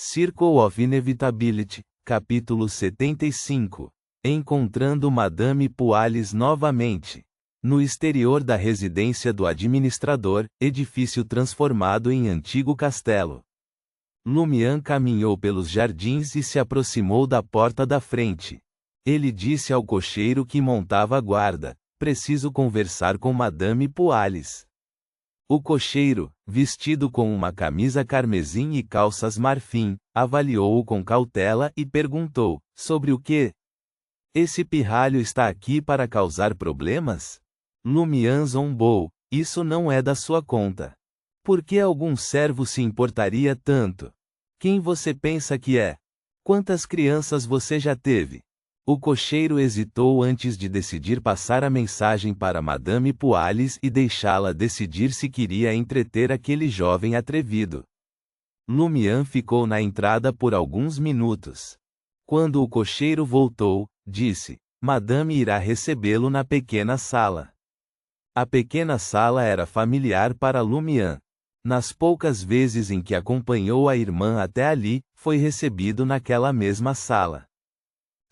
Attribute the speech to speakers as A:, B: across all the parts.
A: Circle of Inevitability, capítulo 75. Encontrando Madame Poalis novamente. No exterior da residência do administrador, edifício transformado em antigo castelo. Lumian caminhou pelos jardins e se aproximou da porta da frente. Ele disse ao cocheiro que montava a guarda: "Preciso conversar com Madame Poalis." O cocheiro, vestido com uma camisa carmesim e calças marfim, avaliou-o com cautela e perguntou: "Sobre o quê? Esse pirralho está aqui para causar problemas?" Lumian zombou: "Isso não é da sua conta. Por que algum servo se importaria tanto? Quem você pensa que é? Quantas crianças você já teve?" O cocheiro hesitou antes de decidir passar a mensagem para Madame Poalis e deixá-la decidir se queria entreter aquele jovem atrevido. Lumian ficou na entrada por alguns minutos. Quando o cocheiro voltou, disse: "Madame irá recebê-lo na pequena sala." A pequena sala era familiar para Lumian. Nas poucas vezes em que acompanhou a irmã até ali, foi recebido naquela mesma sala.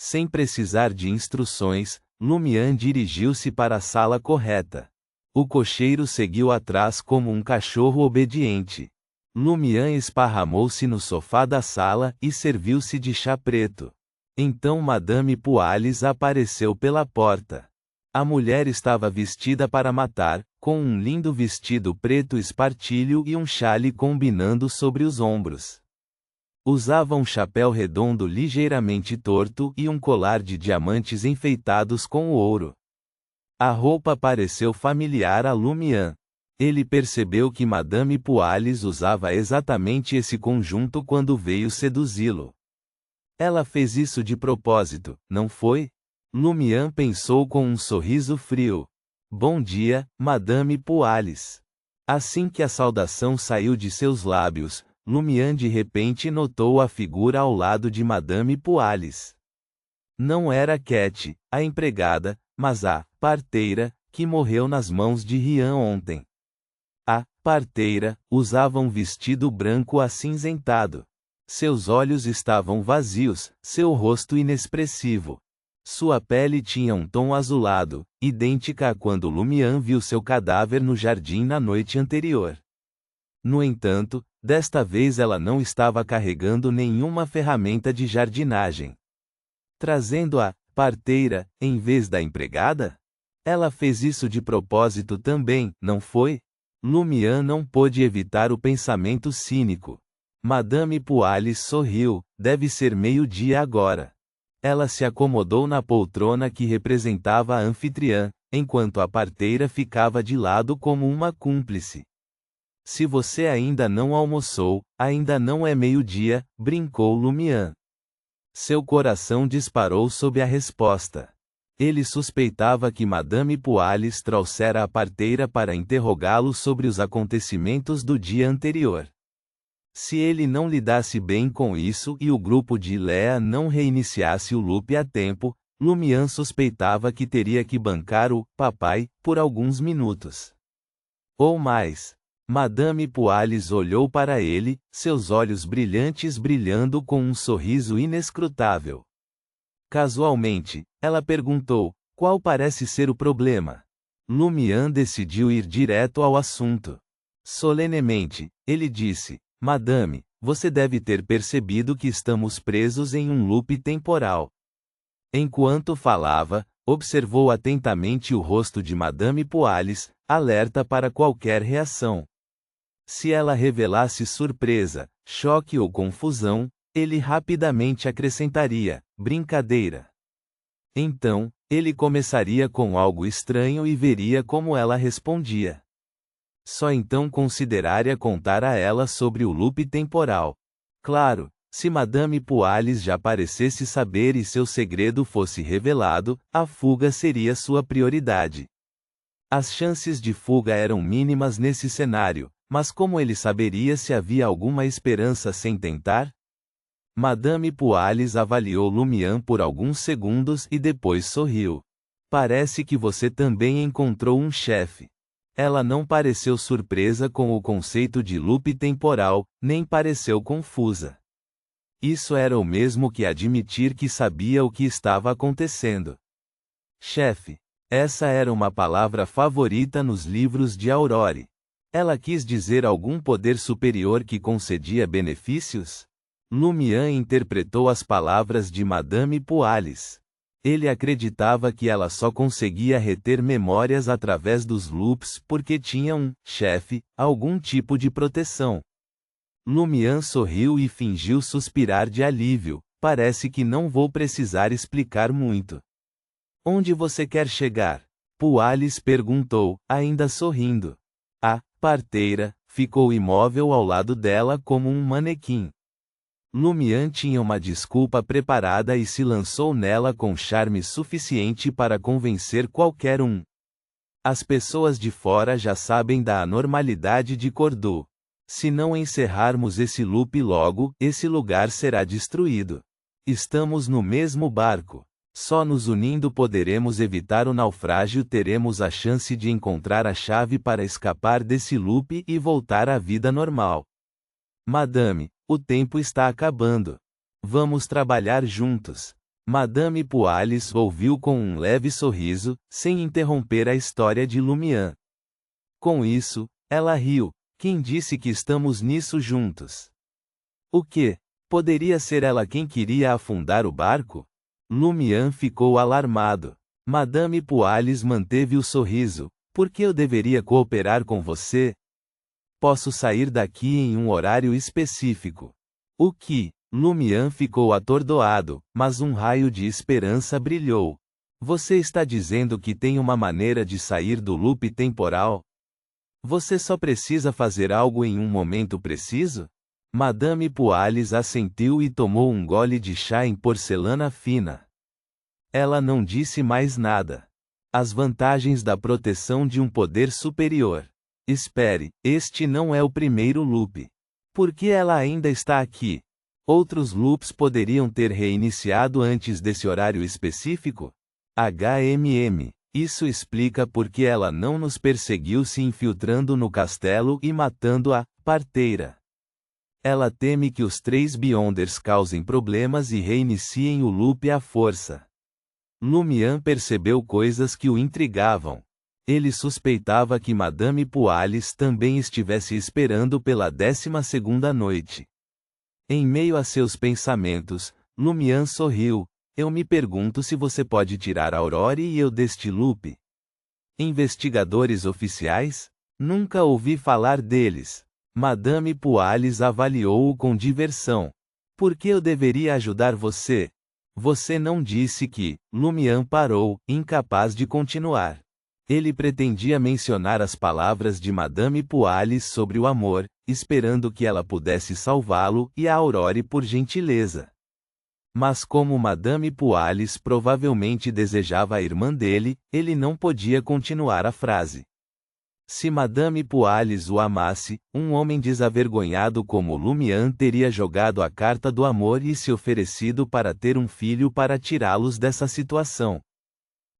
A: Sem precisar de instruções, Lumian dirigiu-se para a sala correta. O cocheiro seguiu atrás como um cachorro obediente. Lumian esparramou-se no sofá da sala e serviu-se de chá preto. Então Madame Poalis apareceu pela porta. A mulher estava vestida para matar, com um lindo vestido preto espartilho e um chale combinando sobre os ombros. Usava um chapéu redondo ligeiramente torto e um colar de diamantes enfeitados com ouro. A roupa pareceu familiar a Lumian. Ele percebeu que Madame Poalis usava exatamente esse conjunto quando veio seduzi-lo. Ela fez isso de propósito, não foi? Lumian pensou com um sorriso frio. "Bom dia, Madame Poalis." Assim que a saudação saiu de seus lábios, Lumian de repente notou a figura ao lado de Madame Poalis. Não era Cat, a empregada, mas a parteira, que morreu nas mãos de Rian ontem. A parteira usava um vestido branco acinzentado. Seus olhos estavam vazios, seu rosto inexpressivo. Sua pele tinha um tom azulado, idêntica a quando Lumian viu seu cadáver no jardim na noite anterior. No entanto, desta vez ela não estava carregando nenhuma ferramenta de jardinagem. Trazendo a parteira, em vez da empregada? Ela fez isso de propósito também, não foi? Lumian não pôde evitar o pensamento cínico. Madame Poalis sorriu: "Deve ser meio-dia agora." Ela se acomodou na poltrona que representava a anfitriã, enquanto a parteira ficava de lado como uma cúmplice. "Se você ainda não almoçou, ainda não é meio-dia", brincou Lumian. Seu coração disparou sob a resposta. Ele suspeitava que Madame Poalis trouxera a parteira para interrogá-lo sobre os acontecimentos do dia anterior. Se ele não lidasse bem com isso e o grupo de Lea não reiniciasse o loop a tempo, Lumian suspeitava que teria que bancar o papai por alguns minutos. Ou mais. Madame Poalis olhou para ele, seus olhos brilhantes brilhando com um sorriso inescrutável. Casualmente, ela perguntou: "Qual parece ser o problema?" Lumian decidiu ir direto ao assunto. Solenemente, ele disse: "Madame, você deve ter percebido que estamos presos em um loop temporal." Enquanto falava, observou atentamente o rosto de Madame Poalis, alerta para qualquer reação. Se ela revelasse surpresa, choque ou confusão, ele rapidamente acrescentaria: "Brincadeira." Então, ele começaria com algo estranho e veria como ela respondia. Só então consideraria contar a ela sobre o loop temporal. Claro, se Madame Poalis já parecesse saber e seu segredo fosse revelado, a fuga seria sua prioridade. As chances de fuga eram mínimas nesse cenário, mas como ele saberia se havia alguma esperança sem tentar? Madame Poalis avaliou Lumian por alguns segundos e depois sorriu. "Parece que você também encontrou um chefe." Ela não pareceu surpresa com o conceito de loop temporal, nem pareceu confusa. Isso era o mesmo que admitir que sabia o que estava acontecendo. Chefe. Essa era uma palavra favorita nos livros de Aurore. Ela quis dizer algum poder superior que concedia benefícios? Lumian interpretou as palavras de Madame Poalis. Ele acreditava que ela só conseguia reter memórias através dos loops porque tinha chefe, algum tipo de proteção. Lumian sorriu e fingiu suspirar de alívio. Parece que não vou precisar explicar muito. Onde você quer chegar? Poalis perguntou, ainda sorrindo. A parteira ficou imóvel ao lado dela como um manequim. Lumian tinha uma desculpa preparada e se lançou nela com charme suficiente para convencer qualquer um. As pessoas de fora já sabem da anormalidade de Cordu. Se não encerrarmos esse loop logo, esse lugar será destruído. Estamos no mesmo barco. Só nos unindo poderemos evitar o naufrágio, teremos a chance de encontrar a chave para escapar desse loop e voltar à vida normal. Madame, o tempo está acabando. Vamos trabalhar juntos. Madame Poalis ouviu com um leve sorriso, sem interromper a história de Lumian. Com isso, ela riu. Quem disse que estamos nisso juntos? O quê? Poderia ser ela quem queria afundar o barco? Lumian ficou alarmado. Madame Poalis manteve o sorriso. Por que eu deveria cooperar com você? Posso sair daqui em um horário específico. O que? Lumian ficou atordoado, mas um raio de esperança brilhou. Você está dizendo que tem uma maneira de sair do loop temporal? Você só precisa fazer algo em um momento preciso? Madame Poalis assentiu e tomou um gole de chá em porcelana fina. Ela não disse mais nada. As vantagens da proteção de um poder superior. Espere, este não é o primeiro loop. Por que ela ainda está aqui? Outros loops poderiam ter reiniciado antes desse horário específico? Isso explica por que ela não nos perseguiu se infiltrando no castelo e matando a parteira. Ela teme que os 3 Beyonders causem problemas e reiniciem o loop à força. Lumian percebeu coisas que o intrigavam. Ele suspeitava que Madame Poalis também estivesse esperando pela 12ª noite. Em meio a seus pensamentos, Lumian sorriu. Eu me pergunto se você pode tirar Aurore e eu deste loop. Investigadores oficiais? Nunca ouvi falar deles. Madame Poalis avaliou-o com diversão. Por que eu deveria ajudar você? Você não disse que... Lumian parou, incapaz de continuar. Ele pretendia mencionar as palavras de Madame Poalis sobre o amor, esperando que ela pudesse salvá-lo, e a Aurore por gentileza. Mas como Madame Poalis provavelmente desejava a irmã dele, ele não podia continuar a frase. Se Madame Poalis o amasse, um homem desavergonhado como Lumian teria jogado a carta do amor e se oferecido para ter um filho para tirá-los dessa situação.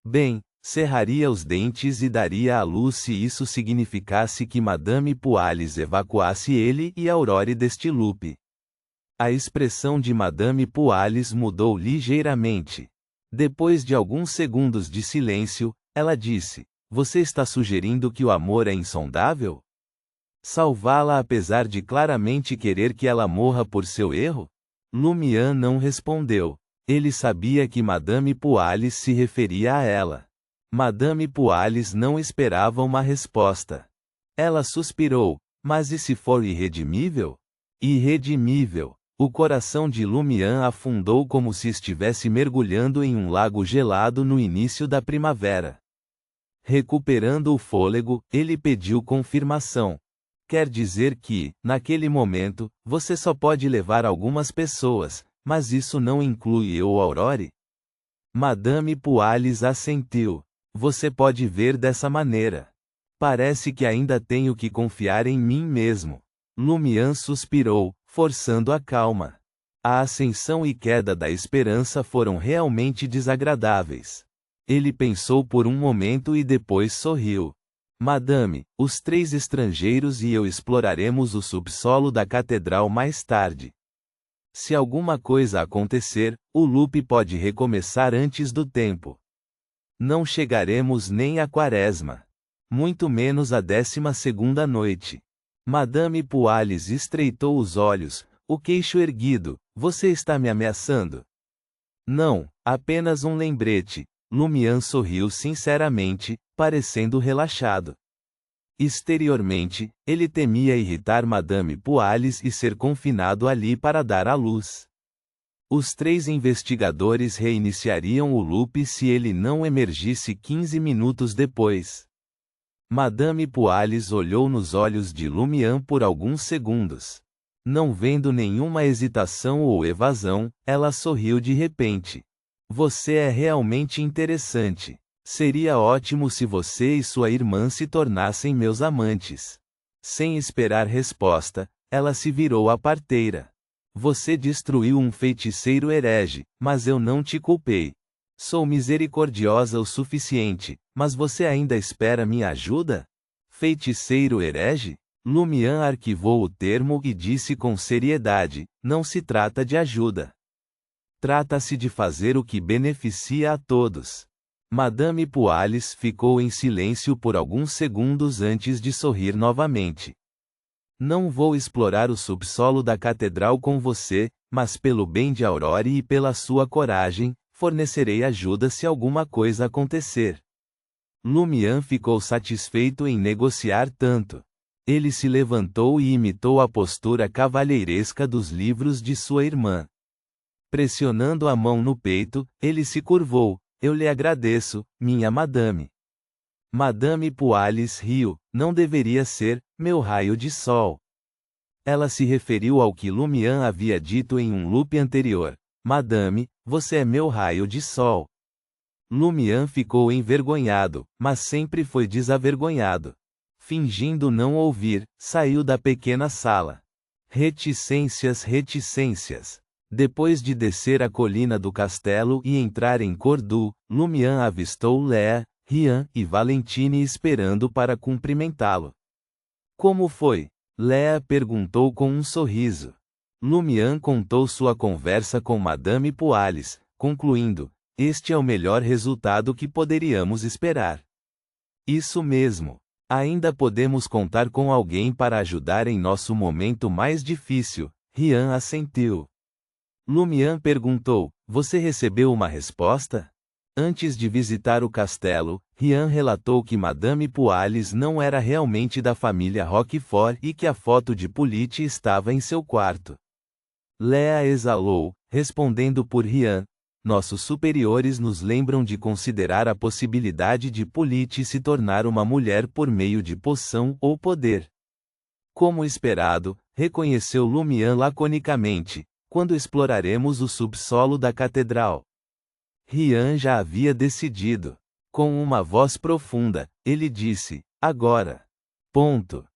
A: Bem, cerraria os dentes e daria à luz se isso significasse que Madame Poalis evacuasse ele e Aurore deste loop. A expressão de Madame Poalis mudou ligeiramente. Depois de alguns segundos de silêncio, ela disse: Você está sugerindo que o amor é insondável? Salvá-la apesar de claramente querer que ela morra por seu erro? Lumian não respondeu. Ele sabia que Madame Poalis se referia a ela. Madame Poalis não esperava uma resposta. Ela suspirou. Mas e se for irredimível? Irredimível. O coração de Lumian afundou como se estivesse mergulhando em um lago gelado no início da primavera. Recuperando o fôlego, ele pediu confirmação. Quer dizer que, naquele momento, você só pode levar algumas pessoas, mas isso não inclui eu ou Aurore? Madame Poalis assentiu. Você pode ver dessa maneira. Parece que ainda tenho que confiar em mim mesmo. Lumian suspirou, forçando a calma. A ascensão e queda da esperança foram realmente desagradáveis. Ele pensou por um momento e depois sorriu. Madame, os 3 estrangeiros e eu exploraremos o subsolo da catedral mais tarde. Se alguma coisa acontecer, o loop pode recomeçar antes do tempo. Não chegaremos nem à quaresma. Muito menos à 12ª noite. Madame Poales estreitou os olhos, o queixo erguido. Você está me ameaçando? Não, apenas um lembrete. Lumian sorriu sinceramente, parecendo relaxado. Exteriormente, ele temia irritar Madame Poales e ser confinado ali para dar à luz. Os 3 investigadores reiniciariam o loop se ele não emergisse 15 minutos depois. Madame Poales olhou nos olhos de Lumian por alguns segundos. Não vendo nenhuma hesitação ou evasão, ela sorriu de repente. Você é realmente interessante. Seria ótimo se você e sua irmã se tornassem meus amantes. Sem esperar resposta, ela se virou à parteira. Você destruiu um feiticeiro herege, mas eu não te culpei. Sou misericordiosa o suficiente, mas você ainda espera minha ajuda? Feiticeiro herege? Lumian arquivou o termo e disse com seriedade: não se trata de ajuda. Trata-se de fazer o que beneficia a todos. Madame Poales ficou em silêncio por alguns segundos antes de sorrir novamente. Não vou explorar o subsolo da catedral com você, mas pelo bem de Aurore e pela sua coragem, fornecerei ajuda se alguma coisa acontecer. Lumian ficou satisfeito em negociar tanto. Ele se levantou e imitou a postura cavalheiresca dos livros de sua irmã. Pressionando a mão no peito, ele se curvou. Eu lhe agradeço, minha madame. Madame Poales riu. Não deveria ser, meu raio de sol. Ela se referiu ao que Lumian havia dito em um loop anterior. Madame, você é meu raio de sol. Lumian ficou envergonhado, mas sempre foi desavergonhado. Fingindo não ouvir, saiu da pequena sala. Reticências, reticências. Depois de descer a colina do castelo e entrar em Cordu, Lumian avistou Léa, Rian e Valentine esperando para cumprimentá-lo. Como foi? Léa perguntou com um sorriso. Lumian contou sua conversa com Madame Poales, concluindo: este é o melhor resultado que poderíamos esperar. Isso mesmo. Ainda podemos contar com alguém para ajudar em nosso momento mais difícil. Rian assentiu. Lumian perguntou: você recebeu uma resposta? Antes de visitar o castelo, Rian relatou que Madame Poales não era realmente da família Roquefort e que a foto de Polite estava em seu quarto. Léa exalou, respondendo por Rian: nossos superiores nos lembram de considerar a possibilidade de Polite se tornar uma mulher por meio de poção ou poder. Como esperado, reconheceu Lumian laconicamente, quando exploraremos o subsolo da catedral. Rian já havia decidido. Com uma voz profunda, ele disse: agora. Ponto.